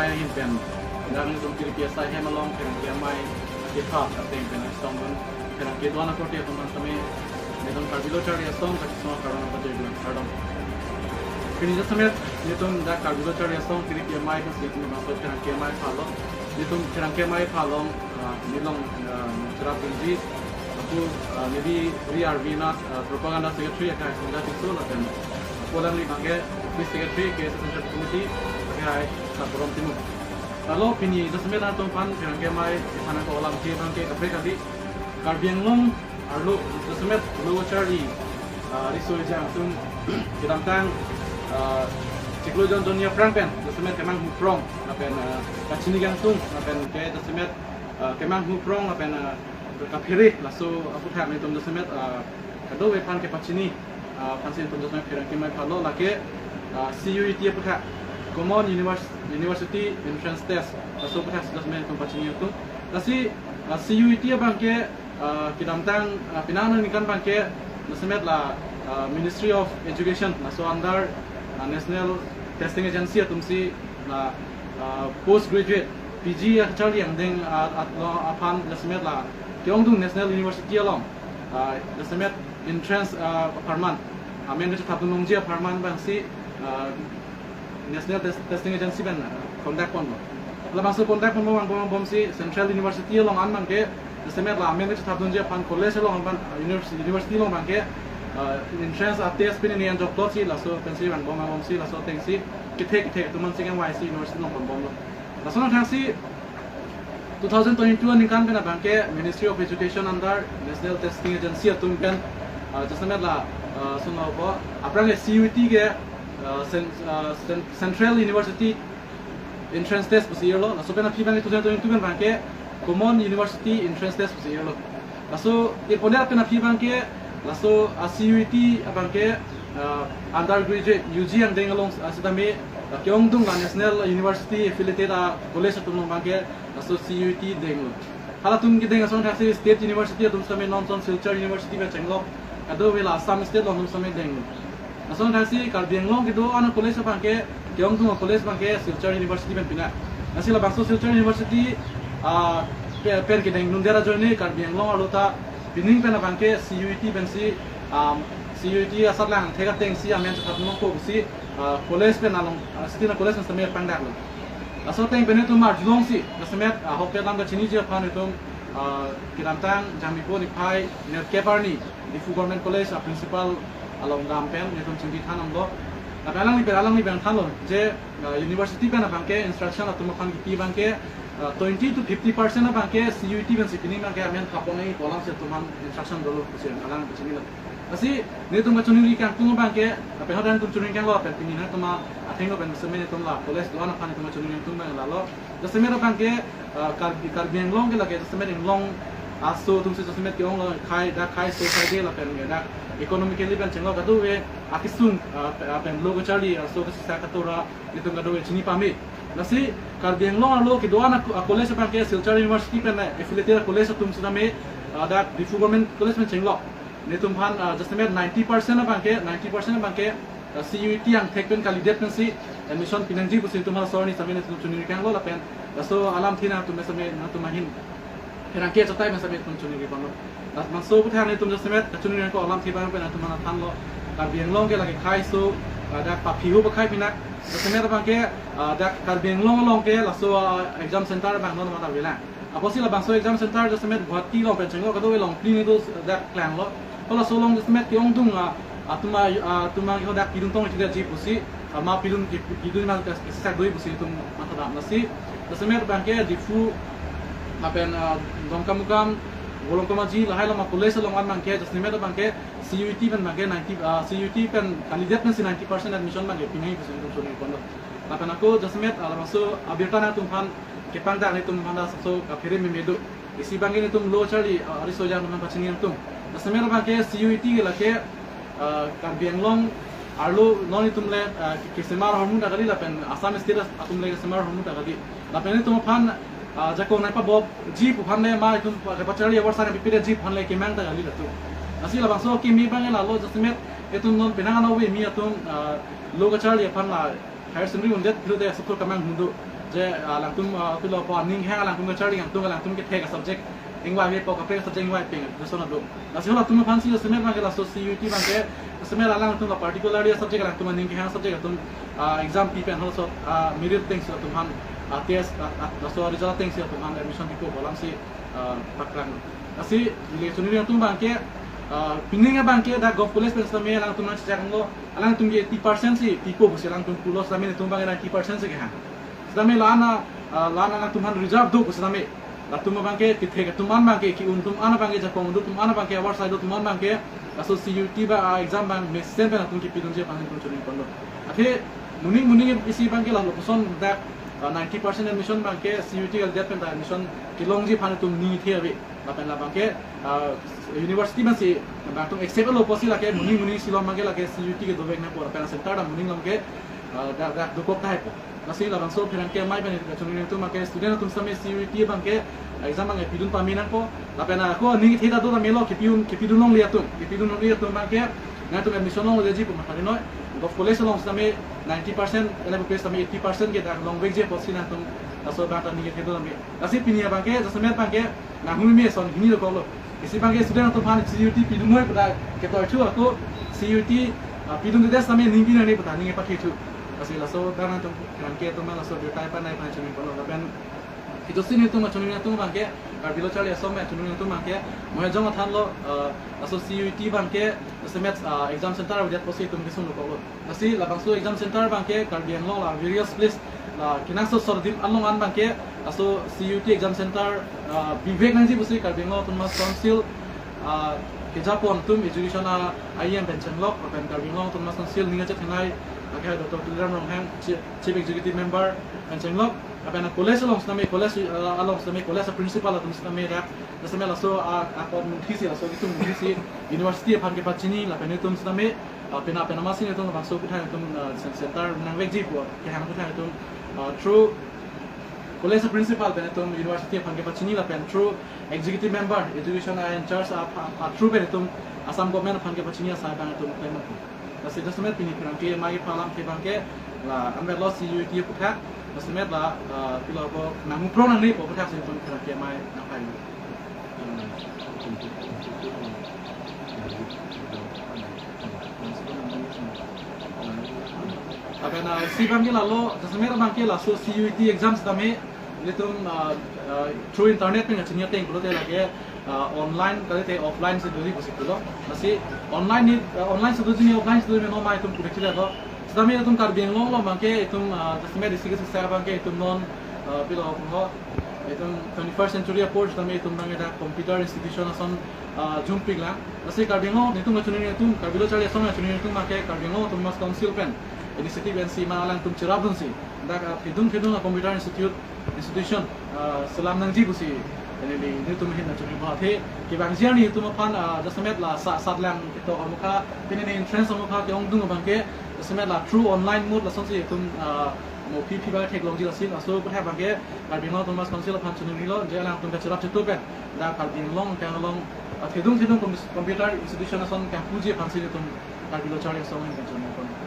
PSI in pen dan itu kiri PSI hem along kerang mai kita ateng pen stongun kerang ke dua nak kote teman-teman itu karbilo cari stong kasih semua karena apa jadi bilang kardom kini semet itu dah karbilo cari stong kiri PMI kan sedikit masuk kerang PMI falong itu kerang PMI falong nilong cerap tinggi aku maybe RV propaganda secretary akan sudah itu lah dan pola ni bangke police secretary ke central committee kai saburom timu lalu kini semet ada tumpan kerang PMI mana ko olam ke bangke kafe kali karbiang long arlo semet lo cari risoi jang tum kita tang ciklo jon dunia perang pen semet kemang huprong apen kacini gang tung apen ke semet kemang huprong apen kapiri laso aku tak metum semet kado wepan ke pacini pansin tum semet perang kemai palo lake CUET apa tak Common University Entrance Test laso apa tak semet tum pacini tung lasi CUET abang ke kidamtang pinangan ni kan bangke semet la Ministry of Education so under National Testing Agency atumsi la postgraduate PG actually yang deng apan semet la Tiongdung National University along semet entrance apartment amen itu tapun nongji apartment bangsi National Testing Agency ben contact pon la masuk contact pon bang si Central University along an bangke semet la amen itu tapun je pan college along ban university along bangke entrance test pin ni anjok dot si laso pensi ban bom si laso tengsi kitek tu man singa YC university long bom laso na thasi 2022 ni kan kana bangke Ministry of Education under National Testing Agency atum kan semet la suno bo aprang CUET ke Central University entrance test pasir lo laso pena pibang 2022 kan bangke Common University entrance test pasir lo laso ipone pena pibang ke laso CUET abangke undergraduate UG yang dengalong asidame Tiongdung National University affiliated college atum bangke laso CUET denglo hala tum ki denga son thasi state university atum same nonson Silchar University ba chenglo ado wela Assam state lo num same denglo laso thasi karbianglong kido ana college bangke Tiongdung college bangke Silchar University ben pina nasila bangso Silchar University per ki deng nundera joini karbianglong alota bining pena bangke CUET bensi CUET asal lang thega tengsi amen chat no ko si college pen along stina college semet pangdak lo asal teng bene tu mar julong si semet hope lang ga chini je pan itu kirantang jamipo ni pai ne keparni di government college principal along gampen ne tum chindi thanam lo alang ni ben than lo je university pen bangke instruction atum pan ki bangke 20 to 50% na bangke CUET ben sipini bangke amen kapone kolam se tuman instruction dolo kusen alang chini lo asi ne tum chuni kan tum bangke ape hodan tum chuni kan lo ape pini na tuma athengo ben semen tum la college do na pan tum chuni tum la lo the semen bangke karbiang long ke lage semen long aso tum se semen ke ong khai society la pen na economically ben chenglo kadu we akisung apen logo chali aso ke sa katora nitum kadu we chini pami nasi karbiang long lo ke doana college bangke Silchar University pen affiliated college tum sedame ada di government college ben chenglo ne tum phan justamente 90% bangke 90% bangke CUET yang tekpen kandidat pensi admission pinanji busin tum sorni samene tum chuni kan lo lapen so alam thina tum same na tum hin kerang ke chatai men same tum chuni ki panglo las maso bu thane tum justamente chuni ko alam thiba pen tum na than lo karbiang long ke lagi khai so ada papihu ba khai pinak justamente bangke ada karbiang long ke laso exam center bang non mata wela aposi la bangso exam center justamente bhatti lo pen chenglo ka do long plini do that clan lo kalau solong justamente Tiongdung tuma ko dak pidung tong tidak ji pusi ma pidung pidung mal sa doi pusi tum mata dam nasi justamente bangke difu apen domkamukam bolong kamaji lahai lama college long an bangke justamente bangke CUET ben bangke 90 CUET pen kandidat men 90% admission bangke pinai pusi tum suni kondo apen aku justamente ala maso abirtana tum pan kepang dak tum panda so kapire memedu isi bangke ni tum lo chali ariso jang tum pachini tum justamente bangke CUET lake karbiang long arlo noni tumle kesemar hormun dagali lapen Assam state atumle kesemar hormun dagali lapen tum phan jako nai pa bob ji pu phan le ma tum pachari awar sare pipire ji phan le kemang dagali latu asi la bangso ki mi bang la lo justamente etum non benanga no we mi atum loga charli phan la higher secondary undet philo de support kamang mundu je lang tum pilo po ning ha lang tum charting ang tum lang tum ke thek subject ingwa we po ka pe subject ingwa pe so na do nasi hola tum fancy so semet ma ke la so CUT ban ke semet lang tum la particularly subject lang tum ning ha subject tum exam pi pen also merit things tum han test so result things tum han admission ko bolang si bakran nasi le sunni tum ban ke pingling bang ke da golf college pen samay lang tum na chakang lo alang tum ke 80% si tipo bus lang tum pulos samay tum bang 90% se ke ha samay lana lang tum han reserve do bus samay la tum bang ke kithe tum an bang ke ki un tum ana bang ke japong do tum ana bang ke award side do tum an bang ke aso CUT ba exam bang me sen pen tum ki pidun je pang tum chuni kondo athe muning isi bang ke la location da 90% admission bang ke CUT gal det pen da admission kilong ji phan tum ni the ave la pen la bang ke university man si bang tum accept lo posi la ke muning silom bang ke la ke CUT ke do bek na por pen center da muning lam ke da do kop tai po nasi la bang so phiran ke mai pen chuni tum ma ke student tum same CUT bang ke exam bang pidun paminan po la pen ko ni theta do da melo ke pidun long liatum bang ke na tum admission long le ji po ma no golf college long same 90% ele bukes same 80% ke da long weg je posi na tum aso bang ta ni ke do me nasi pinia bang ke jasame bang ke na humi me son hini lo ko lo isi bang ke student tum han CUT pidun moi pada ke to chu ko CUT pidun de same ning bin ne pada ning pa thu asi la so dan tum kan ke tum la so de tai pa nai pa chuni ko lo ben itu sini tum chuni na tum bang ke ar bilo chali aso me chuni na tum bang ke mo jong than lo aso CUT bang ke semet exam center with that posi tum ke sun ko lo nasi la bang so exam center bang ke kar biang lo la various place la kinang so sordim along an bang ke aso CUT exam center bivek nang ji posi kar biang lo tum mas council ke japon tum education IM pension lo pen kar biang lo tum mas council ninga che thanai ke Dr. Tuliram Ronghang chief executive member pension lo apa na college along sama college principal atau sama rak sama laso apa mungkin sih laso itu mungkin sih university apa ke pacini lah penetum sama apa nama sih itu masuk ke itu center nang wegji buat ke hang itu through college principal penetum university apa ke pacini lah pen through executive member education in charge through penetum asam government apa ke pacini saya penetum penetum nasi itu sama pini kerangke mai palam ke bangke lah ambil lo CUT putak semet lah pilo ko namu pro nang ni po putak sih pun kerangke mai napai apa na si bangke lalu semet bangke lah so CUT exams dame itu through internet pun ngacanya teng kalau lagi online kali te offline se duri kusi kulo masih online sedujini offline sedujini no mai tum kurekila lo sedami tum kar biang long lo bangke tum semet disigis saya bangke tum non pilo ho tum 21st century approach sedami tum bangke da computer institution ason jumping la masih kar biang lo tum ngacuni tum kar bilo chali ason ngacuni tum make kar biang lo tum mas council pen initiative NC malang tum cerabun si da hidung computer institution selam nang ji busi ini tum hin na chuni ba the ki bang jiani tum pan jasamet la sat lang to amuka pin ni entrance amuka ke ong dung bangke jasamet la through online mode la sonsi tum mo pp ba technology la sin aso pa bangke kar bing lo tum mas council pan chuni lo je lang tum ka chirap chitu ben da kar bing long kan long thedung computer institution ason ka puji pan sin tum kar bilo chari so ngi kan chuni